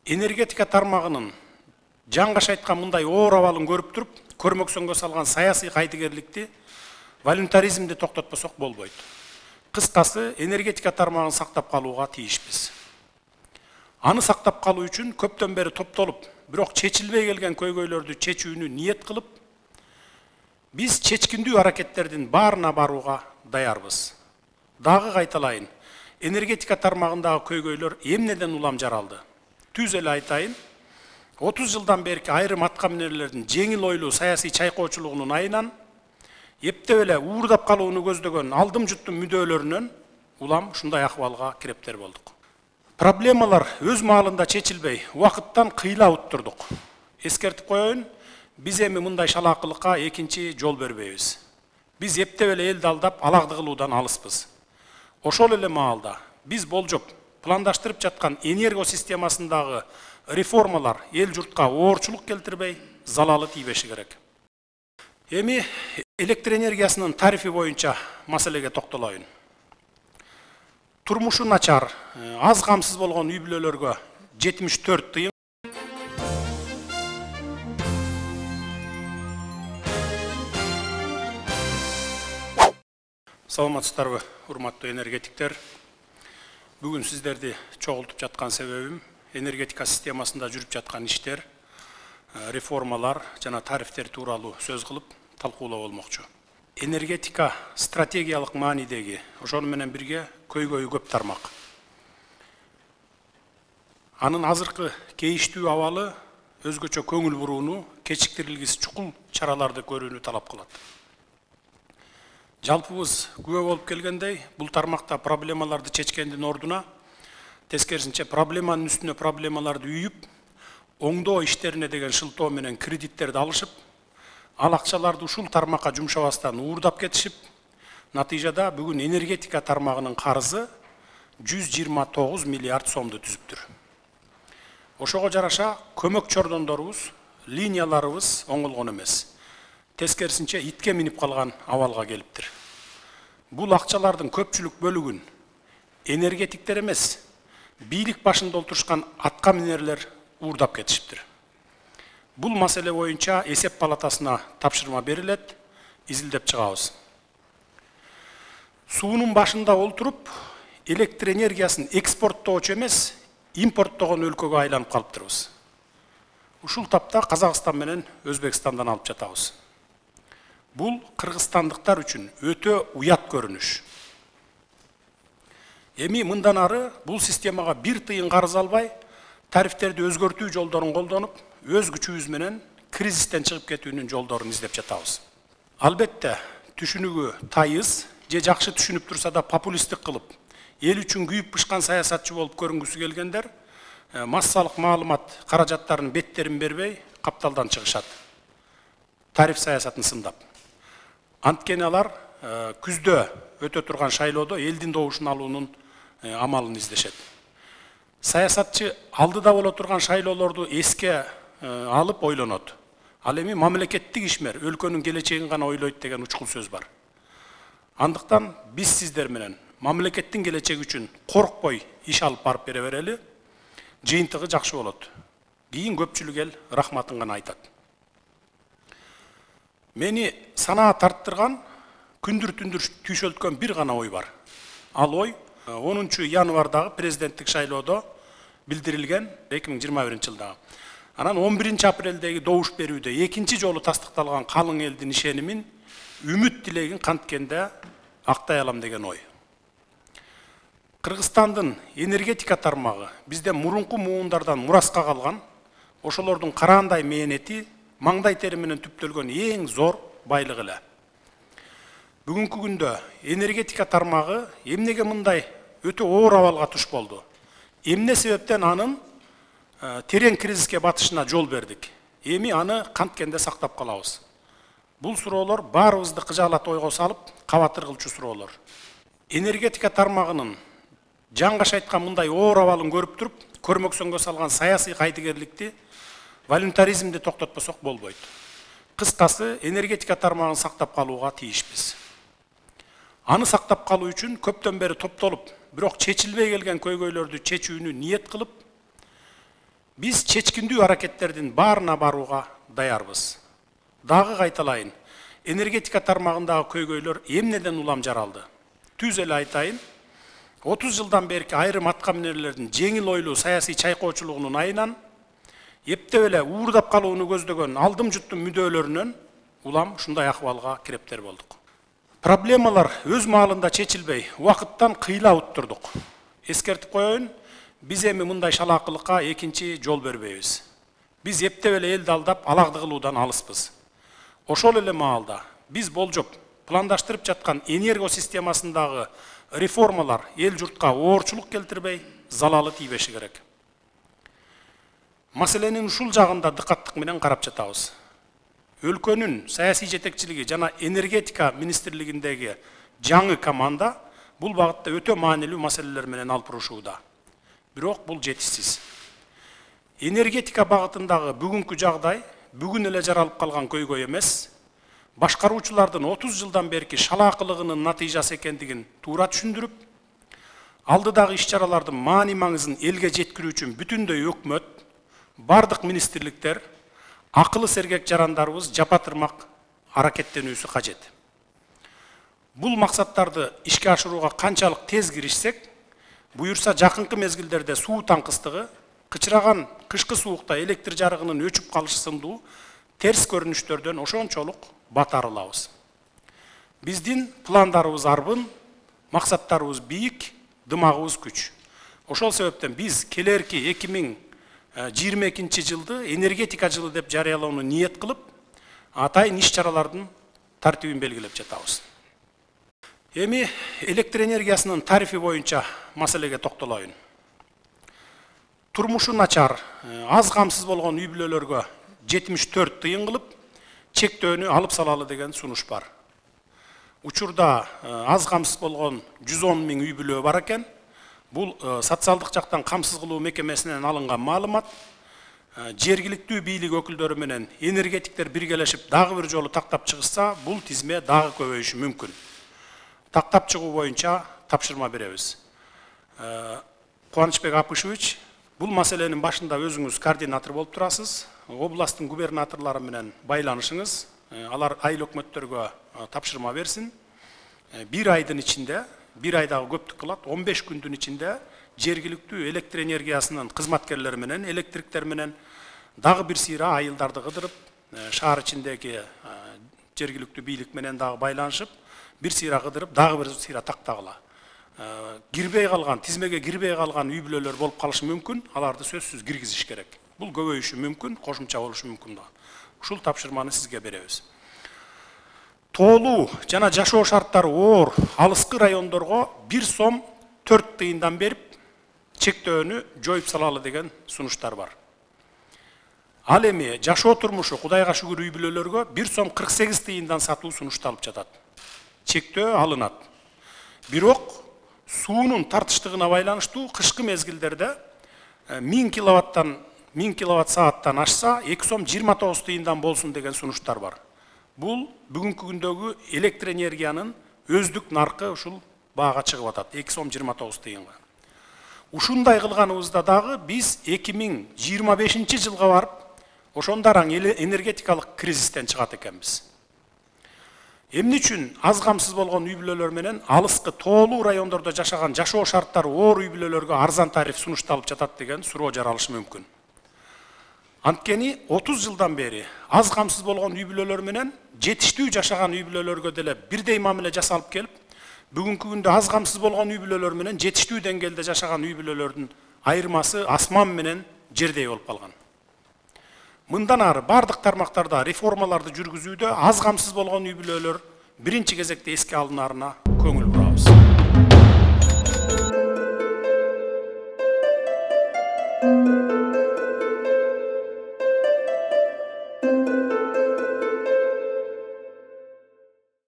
Энергетика тармагынын жаңгаш айткан мындай оор абалын көрүп туруп, көрмөксөнгө салган саясий кайдыгерликти, волюнтаризмди токтотпосок болбойт. Кыскасы, энергетика тармагын сактап калууга тийишпиз. Аны сактап калуу үчүн көптөн бери топтолуп, бирок чечилбей келген көйгөйлөрдү чечүүнү ниет кылып, биз чечкиндүү аракеттердин баарына барууга даярбыз. Дагы кайталайын, энергетика тармагындагы көйгөйлөр эмнеден улам жаралды? Түз эле айтайын, 30 жылдан берки айрым атка минерлердин жеңил ойлуу саясий чайкоочулугунун айынан, эптеп эле уурдап калууну көздөгөн алдым жуттум мүдөлөрүнөн улам ушундай акыбалга кирептер болдук. Проблемалар өз маалында чечилбей, убакыттан кыйла уттурдук. Эскертип коеюн, биз эми мындай шалаакылыкка экинчи жол бербейбиз. Биз эптеп эле элди алдап алагды кылуудан алыспыз. Ошол эле маалда биз болжоп пландаштырып жаткан энергосистемасындагы реформалар эл журтка оорчулук келтирбей, залалы тийбеши керек. Эми электр энергиясынын тарифи боюнча маселеге токтолоюн. Турмушу начар, аз камсыз болгон үй бүлөлөргө 74 тыйын. Саламатсыздарбы, урматтуу энергетиктер. Бүгүн сиздерди чогултуп жаткан себебим энергетика системасында жүрүп жаткан иштер, реформалар жана тарифтер тууралуу сөз кылып талкуулоо болмокчу. Энергетика стратегиялык маанидеги, ошону менен бирге көйгөйү көп тармак. Анын азыркы кейиштүү абалы өзгөчө көңүл бурууну, кечиктирилгис чукул чараларды көрүүнү талап кылат. Жалпыбыз күбө болуп келгендей, бул тармакта проблемаларды чечкендин ордуна, тескерисинче проблеманын үстүнө проблемаларды үйүп, оңдоо иштерине деген шылтоо менен кредиттерди алышып, ал акчаларды ушул тармакка жумшабастан уурдап кетишип, натыйжада бүгүн энергетика тармагынын карызы 129 миллиард сомду түзүптүр. Ошого жараша көмөк чордондорубуз, линияларыбыз оңолгон эмес. Тескерисинче итке минип калган абалга келиптир. Бул акчалардын көпчүлүк бөлүгүн энергетиктер эмес, бийлик башында отурушкан атка минерлер уурдап кетишиптир. Бул маселе боюнча эсеп палатасына тапшырма берилет, изилдеп чыгабыз. Суунун башында олтуруп, электр энергиясын экспорттоочу эмес, импорттогон өлкөгө айланып калыптырбыз. Ушул тапта Казакстан менен Өзбекстандан алып жатабыз. Бул кыргызстандыктар үчүн өтө уят көрүнүш. Эми мындан ары бул системага бир тыйын карыз албай, тарифтерди өзгөртүү жолдорун колдонуп, өз күчүбүз менен кризистен чыгып кетүүнүн жолдорун издеп жатабыз. Албетте, түшүнүгү тайыз, же жакшы түшүнүп турса да популисттик кылып, эл үчүн күйүп бышкан саясатчы болуп көрүнгүсү келгендер, массалык маалымат каражаттарынын беттерин бербей, капталдан чыгышат. Тариф саясатын сындап. Анткени алар күздө өтө турган шайлоодо элдин добушун алуунун амалын издешет. Саясатчы алдыда боло турган шайлоолорду эске алып ойлонот. Ал эми мамлекеттик ишмер өлкөнүн келечегин гана ойлойт деген учкул сөз бар. Андыктан биз сиздер менен мамлекеттин келечеги үчүн коркпой иш алып барып бере берели, жыйынтыгы жакшы болот. Кийин көпчүлүк эл рахматын гана айтат. Мени санаа тарттырган, күндүр-түндүр түйшөлткөн бир гана ой бар. Ал ой 10 январдагы президенттик шайлоодо билдирилген 2021-жылдагы. Анан 11 апрелдеги добуш берүүдө экинчи жолу тастыкталган калың элдин ишенимин, үмүт тилегин канткенде актай алам деген ой. Кыргызстандын энергетика тармагы бизден мурунку муундардан мураска калган, ошолордун караандай мээнети, маңдай тери менен түптөлгөн эң зор байлык эле. Бүгүнкү күндө энергетика тармагы эмнеге мындай өтө оор абалга туш болду? Эмне себептен анын терең кризиске батышына жол бердик? Эми аны канткенде сактап калабыз? Бул суроолор баарыбызды кыжаалат ойго салып, кабатыр кылчу суроолор. Энергетика тармагынын жаңгаш айткан мындай оор абалын көрүп туруп, көрмөксөнгө салган саясий кайдыгерликти, волюнтаризмди токтотпосок болбойт. Кыскасы, энергетика тармагын сактап калууга тийишпиз. Аны сактап калуу үчүн көптөн бери топтолуп, бирок чечилбей келген көйгөйлөрдү чечүүнү ниет кылып, Биз чечкиндүү аракеттердин баарына барууга даярбыз. Дагы кайталайын, энергетика тармагындагы көйгөйлөр эмнеден улам жаралды? Түз эле айтайын, 30 жылдан берки айрым атка минерлердин жеңил ойлуу саясий чайкоочулугунун айынан эптеп эле уурдап калууну көздөгөн алдым жуттум мүдөлөрүнөн улам ушундай акыбалга кирептер болдук. Проблемалар өз маалында чечилбей, убакыттан кыйла уттурдук. Эскертип коеюн, биз эми мындай шалаакылыкка экинчи жол бербейбиз. Биз эптеп эле элди алдап алагды кылуудан алыспыз. Ошол эле маалда биз болжоп пландаштырып жаткан энерго системасындагы реформалар эл журтка оорчулук келтирбей, залалы тийбеши керек. Маселенин ушул жагында дыкаттык менен карап жатабыз. Өлкөнүн саясий жетекчилиги жана энергетика министрлигиндеги жаңы команда бул багытта өтө маанилүү маселелер менен алып урушууда. Бирок бул жетишсиз. Энергетика багытындагы бүгүнкү жагдай бүгүн эле жаралып калган көйгөй эмес, башкаруучулардын 30 жылдан берки шалаакылыгынын натыйжасы экендигин туура түшүндүрүп, алдыдагы иш-чаралардын маани маңызын элге жеткирүү үчүн бүтүндөй өкмөт, бардык министрликтер, акылы сергек жарандарыбыз жапатырмак аракеттенүүсү кажет. Бул максаттарды ишке ашырууга канчалык тез киришсек, буюрса жакынкы мезгилдерде суу таңкыстыгы, кычыраган кышкы суукта электр жарыгынын өчүп калышы сындуу терс көрүнүштөрдөн ошончолук бат арылабыз. Биздин пландарыбыз арбын, максаттарыбыз бийик, дымагыбыз күч. Ошол себептен биз келерки 2022 жылды энергетика жылы деп жарыялоону ниет кылып, атайын иш-чаралардын тартибин белгилеп жатабыз. Эми электр энергиясынын тарифи боюнча маселеге токтолоюн. Турмушу начар, аз камсыз болгон үй бүлөлөргө 74 тыйын кылып, чектөөнү алып салалы деген сунуш бар. Учурда аз камсыз болгон 110 миң үй бүлө бар экен. Бул социалдык жактан камсыз кылуу мекемесинен алынган маалымат. Жергиликтүү бийлик өкүлдөрү менен энергетиктер биргелешип дагы бир жолу тактап чыгышса, бул тизме дагы көбөйүшү мүмкүн. Тактап чыгуу боюнча тапшырма беребиз. Кубанычбек Апышевич, бул маселенин башында өзүңүз координатор болуп турасыз. Областтын губернаторлору менен байланышыңыз, алар айыл өкмөттөргө тапшырма берсин. Bir айдын ичинде, bir айдагы көптүк кылат, 15 күндүн ичинде жергиликтүү электр энергиясынын кызматкерлери менен, электриктер менен дагы бир сыйра айылдарды кыдырып, шаар ичиндеги жергиликтүү бийлик менен дагы байланышып, bir сыйра кыдырып, дагы бир сыйра тактагыла. Кирбей калган, тизмеге кирбей калган үй бүлөлөр болуп калышы мүмкүн, аларды сөзсүз киргизиш керек. Бул көбөйүшү мүмкүн, кошумча болушу мүмкүн да. Ушул тапшырманы сизге беребиз. Тоолуу жана жашоо шарттары оор алыскы райондорго 1 сом 4 тыйындан берип, чектөөнү жоюп салалы деген сунуштар бар. Ал эми жашоо турмушу Кудайга шүгүр үй бүлөлөргө 1 сом 48 тыйындан сатуу сунушталып жатат. Чектөө алынат. Бирок суунун тартыштыгына байланыштуу кышкы мезгилдерде 1000 киловатт сааттан ашса 2 сом 29 тыйындан болсун деген сунуштар бар. Бул бүгүнкү күндөгү электр энергиянын өздүк наркы ушул баага чыгып атат, 2 сом 29 тыйынга. Ушундай кылганыбызда дагы биз 2025 жылга барып, ошондо араң энергетикалык кризистен чыгат экенбиз. Эмне үчүн аз камсыз болгон үй бүлөлөр менен алыскы тоолуу райондордо жашаган жашоо шарттары оор үй бүлөлөргө арзан тариф сунушталып жатат деген суроо жаралышы мүмкүн. Анткени 30 жылдан бери аз камсыз болгон үй бүлөлөр менен жетиштүү жашаган үй бүлөлөргө деле бирдей мамиле жасалып келип, бүгүнкү күндө аз камсыз болгон үй бүлөлөр менен жетиштүү деңгээлде жашаган үй бүлөлөрдүн айырмасы асман менен жердей болуп калган. Мындан ары бардык тармактарда реформаларды жүргүзүүдө аз камсыз болгон үй бүлөлөр биринчи кезекте эске алынарына көңүл бурабыз.